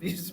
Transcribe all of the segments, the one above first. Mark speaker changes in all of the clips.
Speaker 1: 20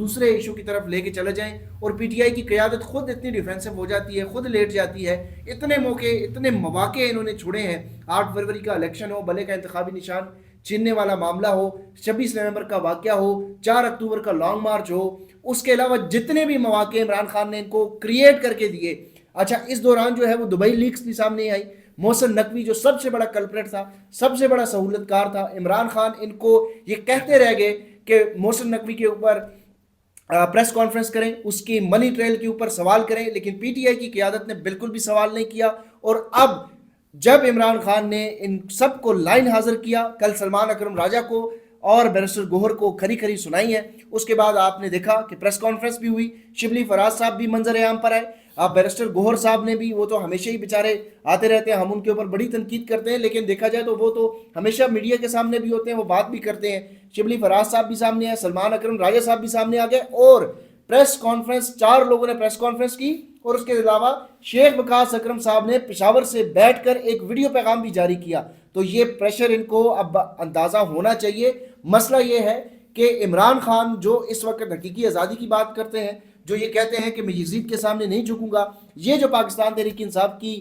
Speaker 1: دوسرے ایشو کی طرف لے کے چلے جائیں اور پی ٹی آئی کی قیادت خود اتنی ڈیفینسو ہو جاتی ہے, خود لیٹ جاتی ہے. اتنے موقع, اتنے مواقع انہوں نے چھوڑے ہیں. 8 فروری کا الیکشن ہو, بلے کا انتخابی نشان چھیننے والا معاملہ ہو, 26 نومبر کا واقعہ ہو, 4 اکتوبر کا لانگ مارچ ہو, اس کے علاوہ جتنے بھی مواقع عمران خان نے ان کو کریٹ کر کے دیے. اچھا اس دوران جو ہے وہ دبئی لیکس بھی سامنے آئی. محسن نقوی جو سب سے بڑا کلپریٹ تھا, سب سے بڑا سہولت کار تھا, عمران خان ان کو یہ کہتے رہ گئے کہ محسن نقوی کے اوپر پریس کانفرنس کریں, اس کی منی ٹریل کے اوپر سوال کریں, لیکن پی ٹی آئی کی قیادت نے بالکل بھی سوال نہیں کیا. اور اب جب عمران خان نے ان سب کو لائن حاضر کیا, کل سلمان اکرم راجہ کو اور بیرسٹر گوہر کو کھری کھری سنائی ہے, اس کے بعد آپ نے دیکھا کہ پریس کانفرنس بھی ہوئی, شبلی فراز صاحب بھی منظر عام پر آئے, آپ بیرسٹر گوہر صاحب نے بھی, وہ تو ہمیشہ ہی بیچارے آتے رہتے ہیں, ہم ان کے اوپر بڑی تنقید کرتے ہیں, لیکن دیکھا جائے تو وہ تو ہمیشہ میڈیا کے سامنے بھی ہوتے ہیں, وہ بات بھی کرتے ہیں. شبلی فراز صاحب بھی سامنے آئے, سلمان اکرم راجہ صاحب بھی سامنے آ گئے, اور پریس کانفرنس 4 لوگوں نے پریس کانفرنس کی. اور اس کے علاوہ شیخ وقاص اکرم صاحب نے پشاور سے بیٹھ کر ایک ویڈیو پیغام بھی جاری کیا. تو یہ پریشر ان کو اب اندازہ ہونا چاہیے. مسئلہ یہ ہے کہ عمران خان جو اس وقت حقیقی آزادی کی بات کرتے ہیں, جو یہ کہتے ہیں کہ میں یزید کے سامنے نہیں جھکوں گا, یہ جو پاکستان تحریک انصاف کی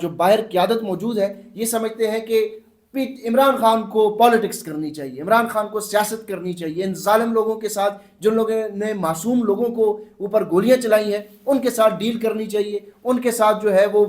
Speaker 1: جو باہر قیادت موجود ہے, یہ سمجھتے ہیں کہ عمران خان کو پالیٹکس کرنی چاہیے, عمران خان کو سیاست کرنی چاہیے. ان ظالم لوگوں کے ساتھ, جن لوگوں نے معصوم لوگوں کو اوپر گولیاں چلائی ہیں, ان کے ساتھ ڈیل کرنی چاہیے, ان کے ساتھ جو ہے وہ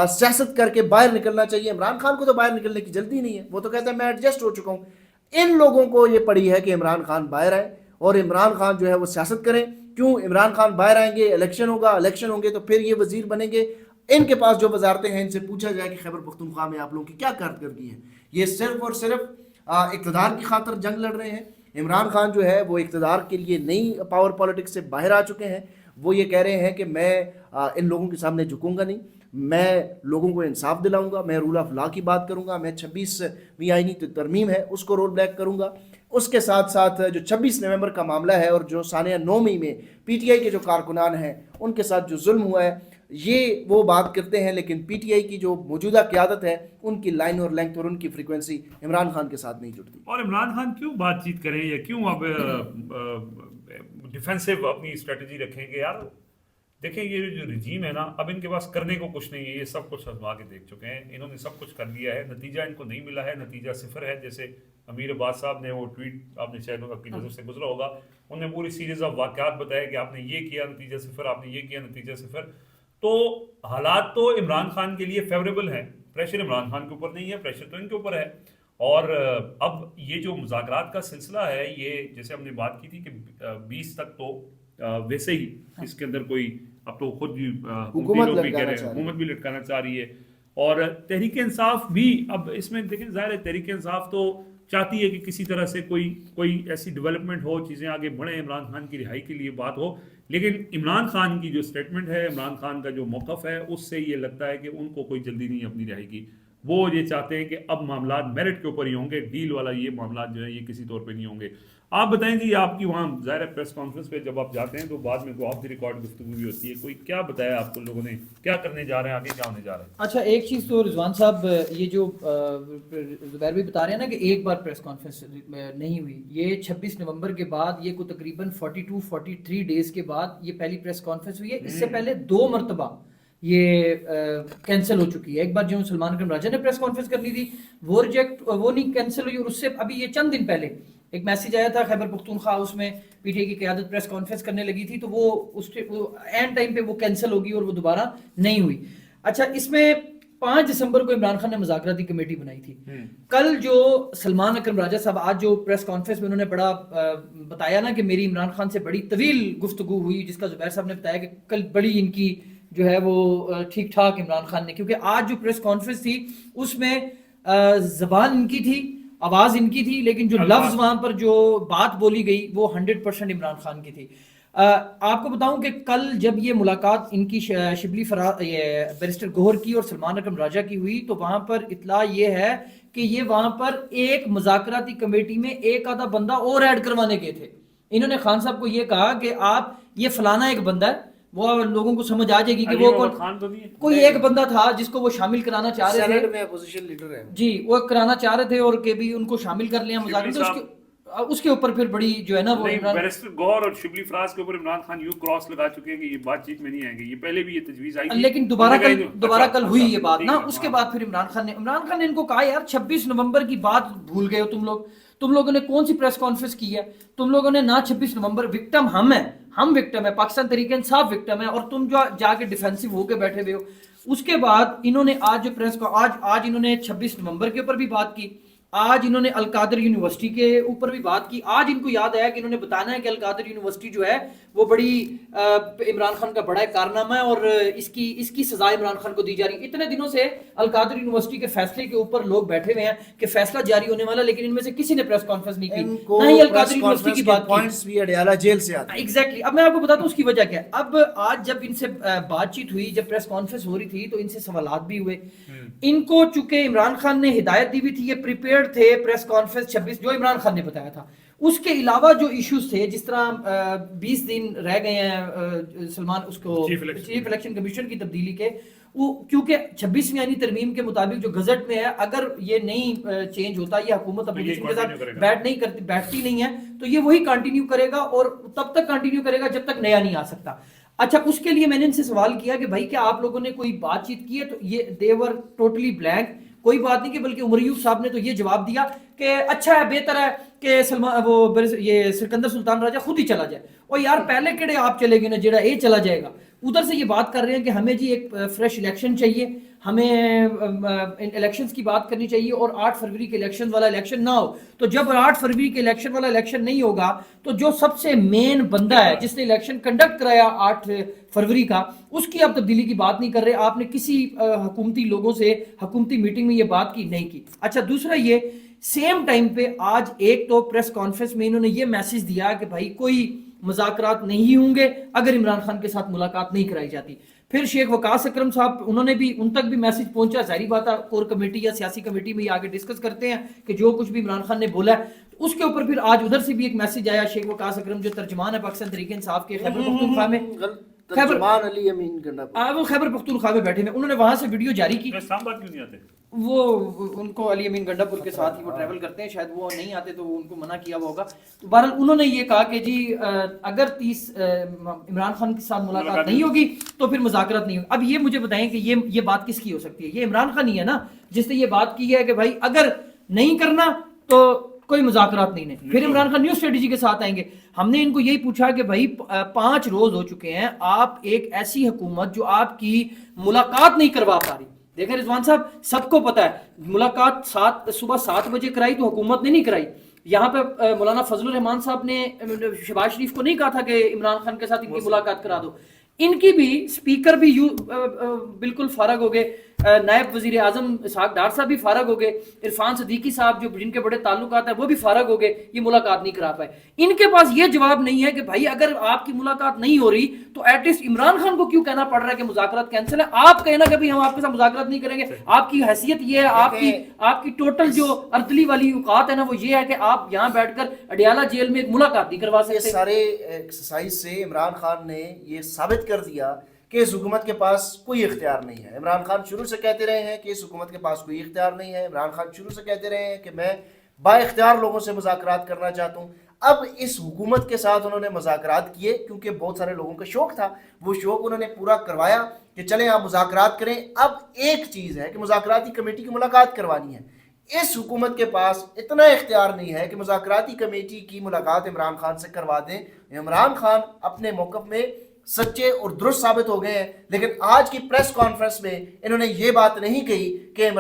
Speaker 1: سیاست کر کے باہر نکلنا چاہیے. عمران خان کو تو باہر نکلنے کی جلدی نہیں ہے, وہ تو کہتا ہے میں ایڈجسٹ ہو چکا ہوں. ان لوگوں کو یہ پڑی ہے کہ عمران خان باہر آئے اور عمران خان جو ہے وہ سیاست کریں. کیوں عمران خان باہر آئیں گے, الیکشن ہوگا, الیکشن ہوں گے تو پھر یہ وزیر بنیں گے. ان کے پاس جو وزارتیں ہیں, ان سے پوچھا جائے کہ خیبر پختونخوا میں آپ لوگوں کی کیا کارکردگی ہے. یہ صرف اور صرف اقتدار کی خاطر جنگ لڑ رہے ہیں. عمران خان جو ہے وہ اقتدار کے لیے نئی پاور پالیٹکس سے باہر آ چکے ہیں. وہ یہ کہہ رہے ہیں کہ میں ان لوگوں کے سامنے جھکوں گا نہیں, میں لوگوں کو انصاف دلاؤں گا, میں رول آف لا کی بات کروں گا, میں 26ویں آئینی ترمیم ہے اس کو رول بیک کروں گا. اس کے ساتھ ساتھ جو 26 نومبر کا معاملہ ہے اور جو سانیہ 9 مئی میں پی ٹی آئی کے جو کارکنان ہیں ان کے ساتھ جو ظلم ہوا ہے, یہ وہ بات کرتے ہیں. لیکن پی ٹی آئی کی جو موجودہ قیادت ہے, ان کی لائن اور لینتھ اور ان کی فریکوینسی عمران خان کے ساتھ نہیں جڑتی.
Speaker 2: اور عمران خان کیوں بات چیت کریں یا کیوں اب ڈیفینسو اپنی اسٹریٹجی رکھیں گے؟ یار دیکھیں یہ جو رجیم ہے نا, اب ان کے پاس کرنے کو کچھ نہیں ہے, یہ سب کچھ آزما کے دیکھ چکے ہیں, انہوں نے سب کچھ کر لیا ہے, نتیجہ ان کو نہیں ملا ہے, نتیجہ 0 ہے. جیسے امیر عباس صاحب نے وہ ٹویٹ آپ نے شاید آپ کی نظر سے گزرا ہوگا, انہوں نے پوری سیریز آف واقعات بتایا کہ آپ نے یہ کیا نتیجہ 0, آپ نے یہ کیا نتیجہ 0. تو حالات تو عمران خان کے لیے فیوریبل ہیں, پریشر عمران خان کے اوپر نہیں ہے, پریشر تو ان کے اوپر ہے. اور اب یہ جو مذاکرات کا سلسلہ ہے, یہ جیسے ہم نے بات کی تھی کہ 20 تک تو ویسے ہی اس کے اندر کوئی, اب تو خود بھی حکومت بھی لٹکانا چاہ رہی ہے, اور تحریک انصاف بھی اب اس میں دیکھیں ظاہر ہے تحریک انصاف تو چاہتی ہے کہ کسی طرح سے کوئی ایسی ڈیولپمنٹ ہو, چیزیں آگے بڑھیں, عمران خان کی رہائی کے لیے بات ہو. لیکن عمران خان کی جو اسٹیٹمنٹ ہے, عمران خان کا جو موقف ہے, اس سے یہ لگتا ہے کہ ان کو کوئی جلدی نہیں اپنی رہائی کی. وہ یہ چاہتے ہیں کہ اب معاملات میرٹ کے اوپر ہی ہوں گے, ڈیل والا یہ معاملات جو ہے یہ کسی طور پہ نہیں ہوں گے. آپ بتائیں جی, آپ کی وہاں ظاہر پریس کانفرنس پہ جب آپ جاتے ہیں تو بعد میں کو آف دی ریکارڈ گفتگو بھی ہوتی ہے, کوئی کیا بتایا آپ کو لوگوں نے, کیا کرنے جا رہے ہیں, آگے کیا ہونے جا رہا ہے؟
Speaker 3: اچھا ایک چیز تو رضوان صاحب, یہ جو زبیر بھی بتا رہے ہیں نا کہ ایک بار پریس کانفرنس نہیں ہوئی, یہ 26 نومبر کے بعد, یہ کوئی تقریباً 42-43 ڈیز کے بعد یہ پہلی پریس کانفرنس ہوئی ہے. اس سے پہلے 2 مرتبہ یہ کینسل ہو چکی ہے. ایک بار جو سلمان اکرم راجہ نے پریس کانفرنس کرنی تھی وہ نہیں کینسل ہوئی, اور اس سے ابھی یہ چند دن پہلے ایک میسیج آیا تھا خیبر پختونخوا, اس میں پی ٹی آئی کی قیادت پریس کانفرنس کرنے لگی تھی, تو وہ اینڈ ٹائم پہ وہ کینسل ہوگی اور وہ دوبارہ نہیں ہوئی. اچھا اس میں 5 دسمبر کو عمران خان نے مذاکراتی کمیٹی بنائی تھی. کل جو سلمان اکرم راجہ صاحب آج جو پریس کانفرنس میں انہوں نے بڑا بتایا نا کہ میری عمران خان سے بڑی طویل گفتگو ہوئی, جس کا زبیر صاحب نے بتایا کہ کل بڑی ان کی جو ہے وہ ٹھیک ٹھاک عمران خان نے, کیونکہ آج جو پریس کانفرنس تھی اس میں زبان ان کی تھی, آواز ان کی تھی, لیکن جو لفظ وہاں پر جو بات بولی گئی وہ 100% عمران خان کی تھی. آپ کو بتاؤں کہ کل جب یہ ملاقات ان کی شبلی بیرسٹر گوہر کی اور سلمان اکرم راجہ کی ہوئی, تو وہاں پر اطلاع یہ ہے کہ یہ وہاں پر ایک مذاکراتی کمیٹی میں ایک آدھا بندہ اور ایڈ کروانے گئے تھے. انہوں نے خان صاحب کو یہ کہا کہ آپ یہ فلانا ایک بندہ ہے, وہ لوگوں کو سمجھ آ جائے گی کہ وہ کوئی ایک بندہ تھا جس کو وہ شامل کرانا چاہ رہے تھے,
Speaker 1: میں اپوزیشن لیڈر ہے
Speaker 3: جی وہ کرانا چاہ رہے تھے, اور کہ بھی ان کو شامل کر لیا مذاکرے. اس کے اوپر پھر بڑی جو ہے نا وہ
Speaker 2: نہیں، بیرسٹر گور اور شبلی فراز کے اوپر عمران خان یوں کراس لگا چکے ہیں کہ یہ بات چیت میں نہیں آئیں گے. یہ پہلے بھی یہ تجویز آئی تھی
Speaker 3: لیکن دوبارہ کل ہوئی یہ بات نا. اس کے بعد پھر عمران خان نے ان کو کہا یار 26 نومبر کی بات بھول گئے ہو تم لوگوں نے کون سی پریس کانفرنس کی ہے؟ تم لوگوں نے نہ 26 نومبر وکٹم ہم وکٹم ہے، پاکستان تحریک انصاف وکٹم ہے، اور تم جو جا کے ڈیفینسو ہو کے بیٹھے ہوئے ہو. اس کے بعد انہوں نے آج جو پریس کو آج انہوں نے 26 نومبر کے اوپر بھی بات کی، آج انہوں نے القادر یونیورسٹی کے اوپر بھی بات کی. آج ان کو یاد آیا کہ انہوں نے بتانا ہے کہ القادر یونیورسٹی جو ہے وہ بڑی عمران خان کا بڑا ایک کارنامہ ہے اور اس کی سزا عمران خان کو دی جا رہی ہے. اتنے دنوں سے القادر یونیورسٹی کے فیصلے کے اوپر لوگ بیٹھے ہوئے ہیں کہ فیصلہ جاری ہونے والا، لیکن ان میں سے کسی نے پریس کانفرنس نہیں کی، نہ ہی القادر یونیورسٹی کی بات
Speaker 1: پوائنٹس بھی اڈیالہ جیل سے آتے ہیں.
Speaker 3: ایگزیکٹلی. اب میں آپ کو بتاتا ہوں اس کی وجہ کیا ہے. اب آج جب ان سے بات چیت ہوئی، جب پریس کانفرنس ہو رہی تھی تو ان سے سوالات بھی ہوئے. ان کو چونکہ عمران خان نے ہدایت دی ہوئی تھی، یہ پریپیئرڈ تھے پریس کانفرنس 26 جو عمران خان نے بتایا تھا. اس کے علاوہ جو ایشوز تھے، جس طرح 20 دن رہ گئے ہیں سلمان اس کو چیف الیکشن کمیشن کی تبدیلی کے، وہ کیونکہ 26ویں یعنی ترمیم کے مطابق جو گزٹ میں ہے، اگر یہ نہیں چینج ہوتا، یہ حکومت اپوزیشن کے ساتھ بیٹھتی نہیں ہے، تو یہ وہی کنٹینیو کرے گا اور تب تک کنٹینیو کرے گا جب تک نیا نہیں آ سکتا. اچھا، اس کے لیے میں نے ان سے سوال کیا کہ بھائی کیا آپ لوگوں نے کوئی بات چیت کی ہے؟ تو یہ دیور ٹوٹلی بلینک، کوئی بات نہیں. کہ بلکہ عمر ایوب صاحب نے تو یہ جواب دیا کہ اچھا ہے، بہتر ہے کہ یہ سکندر سلطان راجہ خود ہی چلا جائے. اور یار پہلے کیڑے آپ چلے گئے نا جڑا یہ چلا جائے گا. ادھر سے یہ بات کر رہے ہیں کہ ہمیں جی ایک فریش الیکشن چاہیے، ہمیں الیکشنز کی بات کرنی چاہیے، اور 8 فروری کے الیکشن والا الیکشن نہ ہو. تو جب 8 فروری کے الیکشن والا الیکشن نہیں ہوگا تو جو سب سے مین بندہ ہے جس نے الیکشن کنڈکٹ کرایا 8 فروری کا، اس کی آپ تبدیلی کی بات نہیں کر رہے. آپ نے کسی حکومتی لوگوں سے حکومتی میٹنگ میں یہ بات کی نہیں کی. اچھا، دوسرا یہ سیم ٹائم پہ آج ایک تو پریس کانفرنس میں انہوں نے یہ میسج دیا کہ بھائی کوئی مذاکرات نہیں ہوں گے اگر عمران خان کے ساتھ ملاقات نہیں کرائی جاتی. پھر شیخ وقاص اکرم صاحب، انہوں نے بھی، ان تک بھی میسج پہنچا. ظاہری بات ہے کور کمیٹی یا سیاسی کمیٹی میں یہ آگے ڈسکس کرتے ہیں کہ جو کچھ بھی عمران خان نے بولا ہے. اس کے اوپر پھر آج ادھر سے بھی ایک میسج آیا. شیخ وقاص اکرم جو ترجمان ہے پاکستان تحریک انصاف کے خیبر پختونخوا میں،
Speaker 1: ترجمان علی امین گنڈا،
Speaker 3: وہ خیبر پختونخوا میں بیٹھے ہیں، انہوں نے وہاں سے ویڈیو جاری کی.
Speaker 2: اسلام آباد کیوں نہیں آتے؟
Speaker 3: وہ ان کو علی امین گنڈا پور کے ساتھ ہی وہ ٹریول کرتے ہیں، شاید وہ نہیں آتے تو ان کو منع کیا ہوا ہوگا. تو بہرحال انہوں نے یہ کہا کہ جی اگر 30 عمران خان کے ساتھ ملاقات نہیں ہوگی تو پھر مذاکرات نہیں ہوگی. اب یہ مجھے بتائیں کہ یہ بات کس کی ہو سکتی ہے؟ یہ عمران خان ہی ہے نا جس نے یہ بات کی ہے کہ بھائی اگر نہیں کرنا تو کوئی مذاکرات نہیں. پھر عمران خان نیو اسٹریٹجی کے ساتھ آئیں گے. ہم نے ان کو یہی پوچھا کہ بھائی 5 روز ہو چکے ہیں، آپ ایک ایسی حکومت جو آپ کی ملاقات نہیں کروا پا رہی. دیکھیں رضوان صاحب، سب کو پتا ہے ملاقات صبح 7 بجے کرائی تو حکومت نے نہیں کرائی. یہاں پہ مولانا فضل الرحمان صاحب نے شہباز شریف کو نہیں کہا تھا کہ عمران خان کے ساتھ ان کی ملاقات کرا دو. ان کی بھی اسپیکر بھی بالکل فارغ ہو گئے. نائب وزیر اعظم اسحاق ڈار صاحب بھی فارغ ہو گئے. عرفان صدیقی صاحب جو جن کے بڑے تعلقات ہیں وہ بھی فارغ ہو گئے، یہ ملاقات نہیں کرا پائے. ان کے پاس یہ جواب نہیں ہے کہ بھائی اگر آپ کی ملاقات نہیں ہو رہی تو ایٹ لیسٹ عمران خان کو کیوں کہنا پڑ رہا ہے کہ مذاکرات کینسل ہے. آپ کہنا کہ ہم آپ کے ساتھ مذاکرات نہیں کریں گے. آپ کی حیثیت یہ ہے، آپ کی ٹوٹل جو ارتلی والی اوقات ہے نا وہ یہ ہے کہ آپ یہاں بیٹھ کر اڈیالہ جیل میں ایک ملاقات نہیں کروا سکتے.
Speaker 1: سارے ایکسرسائز سے عمران خان نے یہ ثابت کر دیا کہ اس حکومت کے پاس کوئی اختیار نہیں ہے. عمران خان شروع سے کہتے رہے ہیں کہ اس حکومت کے پاس کوئی اختیار نہیں ہے. عمران خان شروع سے کہتے رہے ہیں کہ میں با اختیار لوگوں سے مذاکرات کرنا چاہتا ہوں. اب اس حکومت کے ساتھ انہوں نے مذاکرات کیے کیونکہ بہت سارے لوگوں کا شوق تھا، وہ شوق انہوں نے پورا کروایا کہ چلیں آپ مذاکرات کریں. اب ایک چیز ہے کہ مذاکراتی کمیٹی کی ملاقات کروانی ہے. اس حکومت کے پاس اتنا اختیار نہیں ہے کہ مذاکراتی کمیٹی کی ملاقات عمران خان سے کروا دیں. عمران خان اپنے موقف میں سچے اور درست ثابت ہو گئے ہیں، لیکن آج کی پریس کانفرنس میں انہوں نے یہ بات نہیں کہی کہ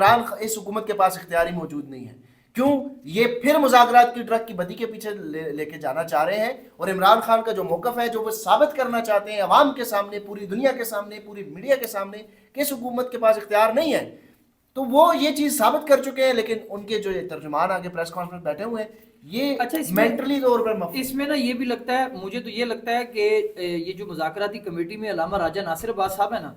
Speaker 1: اس حکومت کے پاس اختیار ہی موجود نہیں ہے. کیوں؟ یہ پھر مذاکرات کی ٹرک کی بدی کے پیچھے لے کے جانا چاہ رہے ہیں. اور عمران خان کا جو موقف ہے، جو وہ ثابت کرنا چاہتے ہیں عوام کے سامنے، پوری دنیا کے سامنے، پوری میڈیا کے سامنے کہ اس حکومت کے پاس اختیار نہیں ہے، تو وہ یہ چیز ثابت کر چکے ہیں. لیکن ان کے جو ترجمان آگے پریس کانفرنس بیٹھے ہوئے ہیں، یہ مینٹلی طور پر
Speaker 3: اس میں نا یہ بھی لگتا ہے، مجھے تو یہ لگتا ہے کہ یہ جو مذاکراتی کمیٹی میں علامہ راجہ ناصر عباس صاحب ہے نا،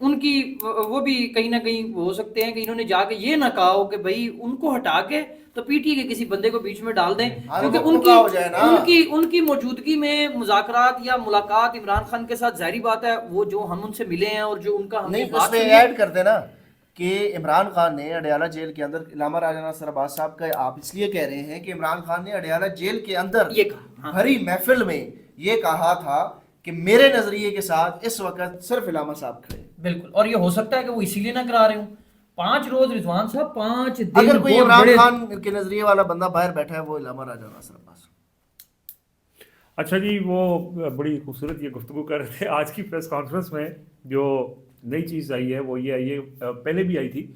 Speaker 3: ان کی وہ بھی کہیں نہ کہیں ہو سکتے ہیں کہ انہوں نے جا کے یہ نہ کہا ہو کہ بھائی ان کو ہٹا کے تو پی ٹی کے کسی بندے کو بیچ میں ڈال دیں، کیونکہ ان کی موجودگی میں مذاکرات یا ملاقات عمران خان کے ساتھ ظاہری بات ہے وہ جو ہم ان سے ملے ہیں اور جو ان کا ہم نے
Speaker 1: ایڈ کر دینا کہ عمران خان نے اڈیالہ جیل کے اندر علامہ راجہ ناصر عباس صاحب کا آپ اس لیے کہہ رہے ہیں کہ عمران خان نے اڈیالہ جیل کے اندر
Speaker 3: یہ کہا،
Speaker 1: بھری محفل میں یہ کہا تھا کہ میرے نظریے کے ساتھ اس وقت صرف علامہ صاحب کھڑے.
Speaker 3: بالکل. اور یہ ہو سکتا ہے کہ وہ اسی لیے نہ کرا رہے ہوں. 5 روز رضوان صاحب 5 دن
Speaker 1: اگر کوئی
Speaker 3: بہت
Speaker 1: عمران
Speaker 3: بڑے-
Speaker 1: خان کے نظریے والا بندہ باہر بیٹھا ہے وہ علامہ راجہ ناصر عباس.
Speaker 2: اچھا جی، وہ بڑی خوبصورت یہ گفتگو کر رہے تھے. آج کی پریس کانفرنس میں جو نئی چیز آئی ہے وہ یہ پہلے بھی آئی تھی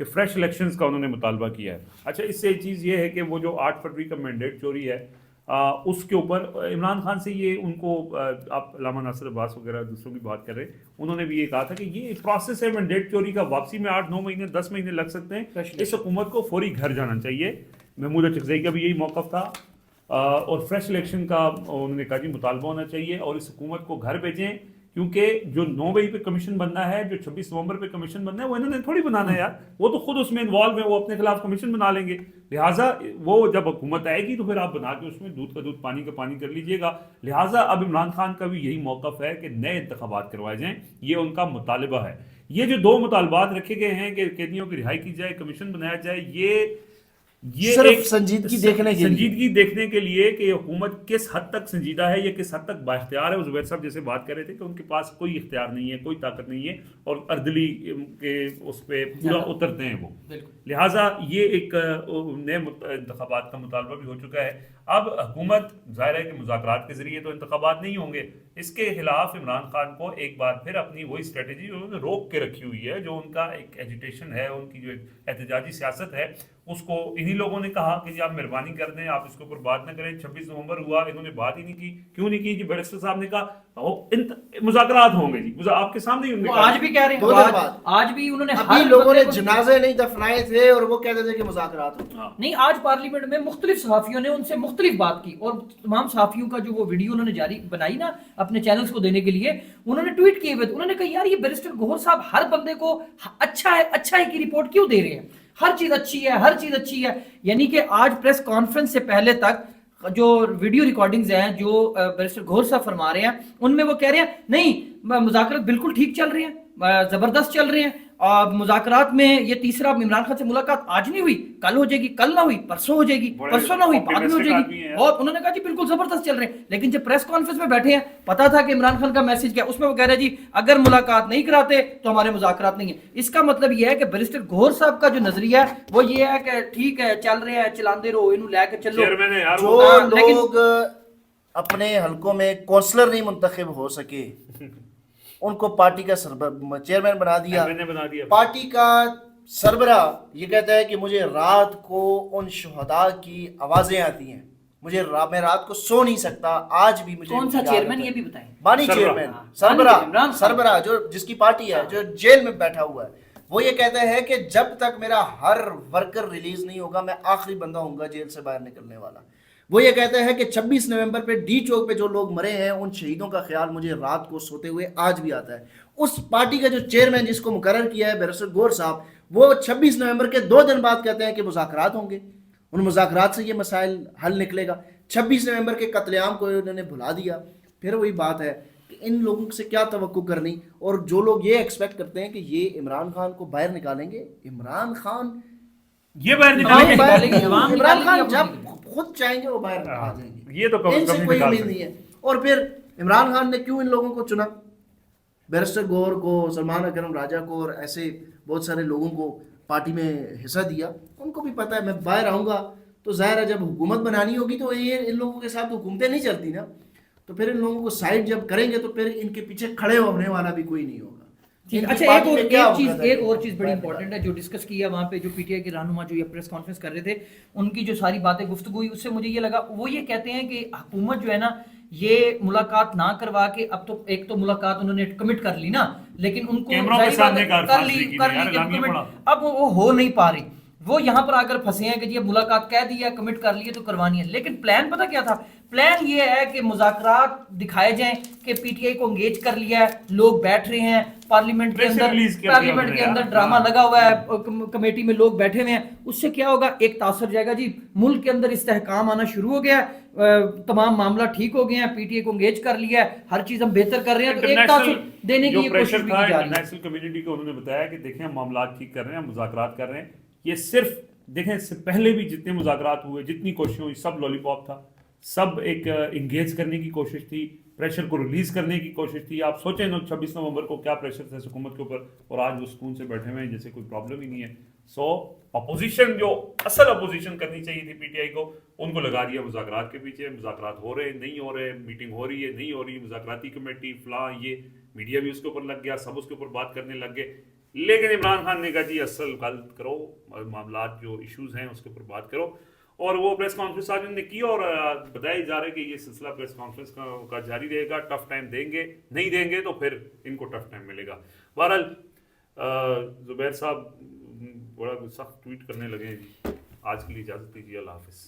Speaker 2: کہ فریش الیکشنز کا انہوں نے مطالبہ کیا ہے. اچھا، اس سے ایک چیز یہ ہے کہ وہ جو 8 فروری کا مینڈیٹ چوری ہے اس کے اوپر عمران خان سے یہ ان کو آپ علامہ ناصر عباس وغیرہ دوسروں کی بات کر رہے ہیں، انہوں نے بھی یہ کہا تھا کہ یہ پروسیس ہے مینڈیٹ چوری کا، واپسی میں 8 9 مہینے 10 مہینے لگ سکتے ہیں. اس حکومت کو فوری گھر جانا چاہیے. محمود اچکزئی کا بھی یہی موقف تھا اور فریش الیکشن کا انہوں نے کہا جی مطالبہ ہونا چاہیے اور اس حکومت کو گھر بھیجیں، کیونکہ جو 9 مئی پہ کمیشن بننا ہے، جو 26 نومبر پہ کمیشن بننا ہے، وہ انہوں نے تھوڑی بنانا ہے یار، وہ تو خود اس میں انوالو ہیں، وہ اپنے خلاف کمیشن بنا لیں گے. لہٰذا وہ جب حکومت آئے گی تو پھر آپ بنا کے اس میں دودھ کا دودھ پانی کا پانی کر لیجئے گا. لہٰذا اب عمران خان کا بھی یہی موقف ہے کہ نئے انتخابات کروائے جائیں، یہ ان کا مطالبہ ہے. یہ جو 2 مطالبات رکھے گئے ہیں کہ قیدیوں کی رہائی کی جائے، کمیشن بنایا جائے، یہ
Speaker 1: صرف
Speaker 2: ایک
Speaker 1: سنجیدگی دیکھنے کے لیے،
Speaker 2: سنجیدگی دیکھنے کے لیے کہ حکومت کس حد تک سنجیدہ ہے یا کس حد تک با اختیار ہے. زبیر صاحب جیسے بات کر رہے تھے کہ ان کے پاس کوئی اختیار نہیں ہے، کوئی طاقت نہیں ہے اور اردلی کے اس پہ پورا اترتے ہیں وہ. لہٰذا یہ ایک نئے انتخابات کا مطالبہ بھی ہو چکا ہے. اب حکومت ظاہر ہے کہ مذاکرات کے ذریعے تو انتخابات نہیں ہوں گے. اس کے خلاف عمران خان کو ایک بار پھر اپنی وہی اسٹریٹجی انہوں نے روک کے رکھی ہوئی ہے، جو ان کا ایک ایجیٹیشن ہے، ان کی جو ایک احتجاجی سیاست ہے، اس کو انہی لوگوں نے کہا کہ جی آپ مہربانی کر دیں، آپ اس کے اوپر بات نہ کریں. 26 نومبر ہوا، انہوں نے بات ہی نہیں کی. کیوں نہیں کی؟ جی بیرسٹر صاحب نے کہا مذاکرات ہوں گے. جی آپ کے سامنے ہی انہوں نے کہا.
Speaker 3: آج بھی کہہ رہے
Speaker 1: 2 دن
Speaker 3: ہیں،
Speaker 1: بعد
Speaker 3: آج بھی انہوں نے
Speaker 1: ابھی لوگوں نے جنازے نہیں دفنائے تھے اور وہ کہتے تھے کہ مذاکرات ہوں.
Speaker 3: نہیں، آج پارلیمنٹ میں مختلف صحافیوں نے ان سے مختلف بات کی اور تمام صحافیوں کا جو وہ ویڈیو انہوں نے جاری بنائی نا اپنے چینلز کو دینے کے لیے، انہوں نے ٹویٹ کیے ہوئے. انہوں نے کہا یار یہ بیرسٹر گوہر صاحب ہر بندے کو اچھا ہے کی رپورٹ کیوں دے رہے ہیں؟ ہر چیز اچھی ہے، ہر چیز اچھی ہے. یعنی کہ آج پریس کانفرنس سے پہلے تک جو ویڈیو ریکارڈنگز ہیں جو بیرسٹر گوہر صاحب فرما رہے ہیں ان میں وہ کہہ رہے ہیں نہیں مذاکرات بالکل ٹھیک چل رہے ہیں، زبردست چل رہے ہیں. اور مذاکرات میں یہ تیسرا عمران خان سے ملاقات آج نہیں ہوئی، کل ہو جائے گی، کل نہ ہوئی پرسوں ہو جائے گی، پرسوں نہ ہوئی بعد میں ہو جائے گی. اور انہوں نے کہا جی بالکل زبردست چل رہے ہیں. لیکن جب پریس کانفرنس میں بیٹھے ہیں پتا تھا کہ عمران خان کا میسج کیا، اس میں وہ کہہ رہے جی اگر ملاقات نہیں کراتے تو ہمارے مذاکرات نہیں ہیں. اس کا مطلب یہ ہے کہ بیرسٹر گوہر صاحب کا جو نظریہ ہے وہ یہ ہے کہ ٹھیک ہے چل رہے ہیں، چلاندے رہو، انہوں لے کے چلو.
Speaker 1: جو لوگ اپنے حلقوں میں کونسلر نہیں منتخب ہو سکے ان کو پارٹی کا چیئرمین بنا دیا. پارٹی کا سربراہ یہ کہتا ہے کہ مجھے رات کو ان شہداء کی آوازیں آتی ہیں، میں رات کو سو نہیں سکتا. آج بھی مجھے
Speaker 3: کون سا چیئرمین یہ بھی بتائیں؟
Speaker 1: بانی چیئرمین سربراہ جو جس کی پارٹی ہے، جو جیل میں بیٹھا ہوا ہے، وہ یہ کہتا ہے کہ جب تک میرا ہر ورکر ریلیز نہیں ہوگا میں آخری بندہ ہوں گا جیل سے باہر نکلنے والا. وہ یہ کہتا ہے کہ 26 نومبر پہ ڈی چوک پہ جو لوگ مرے ہیں ان شہیدوں کا خیال مجھے رات کو سوتے ہوئے آج بھی آتا ہے. اس پارٹی کا جو چیئرمین جس کو مقرر کیا ہے بیرسٹر گوہر صاحب، وہ 26 نومبر کے 2 دن بعد کہتے ہیں کہ مذاکرات ہوں گے، ان مذاکرات سے یہ مسائل حل نکلے گا. 26 نومبر کے قتل عام کو انہوں نے بھلا دیا. پھر وہی بات ہے کہ ان لوگوں سے کیا توقع کرنی، اور جو لوگ یہ ایکسپیکٹ کرتے ہیں کہ یہ عمران خان کو باہر نکالیں گے، عمران خان
Speaker 2: یہ باہر نکالیں گے،
Speaker 1: عمران خان جب خود چاہیں گے وہ باہر آ جائیں گے،
Speaker 2: یہ تو
Speaker 1: ان سے کوئی امید نہیں ہے. اور پھر عمران خان نے کیوں ان لوگوں کو چنا، بیرسٹر گوہر کو، سلمان اکرم راجہ کو اور ایسے بہت سارے لوگوں کو پارٹی میں حصہ دیا. ان کو بھی پتہ ہے میں باہر آؤں گا تو ظاہر ہے جب حکومت بنانی ہوگی تو یہ ان لوگوں کے ساتھ حکومتیں نہیں چلتی نا، تو پھر ان لوگوں کو سائڈ جب کریں گے تو پھر ان کے پیچھے کھڑے ہونے والا بھی کوئی نہیں ہوگا.
Speaker 3: اچھا ایک اور چیز بڑی امپورٹنٹ ہے جو ڈسکس کیا وہاں پہ، جو پی ٹی آئی کے رہنما جو یہ پریس کانفرنس کر رہے تھے ان کی جو ساری باتیں گفتگو ہوئی اس سے مجھے یہ لگا، وہ یہ کہتے ہیں کہ حکومت جو ہے نا یہ ملاقات نہ کروا کے، اب تو ایک تو ملاقات انہوں نے کمٹ کر لی نا، لیکن ان کو کر لی اب وہ ہو نہیں پا رہی. وہ یہاں پر آ کر پھنسے ہیں کہ جی اب ملاقات کہہ دی ہے، کمٹ کر لی ہے تو کروانی ہے. لیکن پلان پتہ کیا تھا؟ پلان یہ ہے کہ مذاکرات دکھائے جائیں کہ پی ٹی آئی کو انگیج کر لیا ہے, لوگ بیٹھ رہے ہیں پارلیمنٹ کے اندر ڈرامہ لگا ہوا ہے, کمیٹی میں لوگ بیٹھے ہوئے ہیں. اس سے کیا ہوگا, ایک تاثر جائے گا جی, ملک کے اندر استحکام آنا شروع ہو گیا ہے, تمام معاملہ ٹھیک ہو گئے ہیں, پی ٹی آئی کو انگیج کر لیا ہے, ہر چیز ہم بہتر کر رہے ہیں, تو ایک تاثر دینے کی یہ کوشش بھی کی جا رہی ہے.
Speaker 2: انٹرنیشنل کمیونٹی کو انہوں نے بتایا کہ دیکھیں ہم معاملات ٹھیک کر رہے ہیں, مذاکرات کر رہے ہیں. یہ صرف دیکھیں اس سے پہلے بھی جتنے مذاکرات ہوئے, جتنی کوششیں ہوئی, سب لولی پاپ تھا, سب ایک انگیج کرنے کی کوشش تھی, پریشر کو ریلیز کرنے کی کوشش تھی. آپ سوچیں 26 نومبر کو کیا پریشر تھا حکومت کے اوپر, اور آج وہ سکون سے بیٹھے ہوئے ہیں جیسے کوئی پرابلم ہی نہیں ہے. سو اپوزیشن, جو اصل اپوزیشن کرنی چاہیے تھی پی ٹی آئی کو, ان کو لگا دیا مذاکرات کے پیچھے. مذاکرات ہو رہے نہیں ہو رہے, میٹنگ ہو رہی ہے نہیں ہو رہی, مذاکراتی کمیٹی فلاں, یہ میڈیا بھی اس کے اوپر لگ گیا, سب اس کے اوپر بات کرنے لگ گئے. لیکن عمران خان نے کہا جی اصل غلط کرو, معاملات جو ایشوز ہیں اس کے اوپر بات کرو. اور وہ پریس کانفرنس آج انہوں نے کی, اور بتایا جا رہا ہے کہ یہ سلسلہ پریس کانفرنس کا جاری رہے گا. ٹف ٹائم دیں گے, نہیں دیں گے تو پھر ان کو ٹف ٹائم ملے گا. بہرحال زبیر صاحب بڑا سخت ٹویٹ کرنے لگے ہیں جی. آج کے لیے اجازت دیجیے, اللہ حافظ.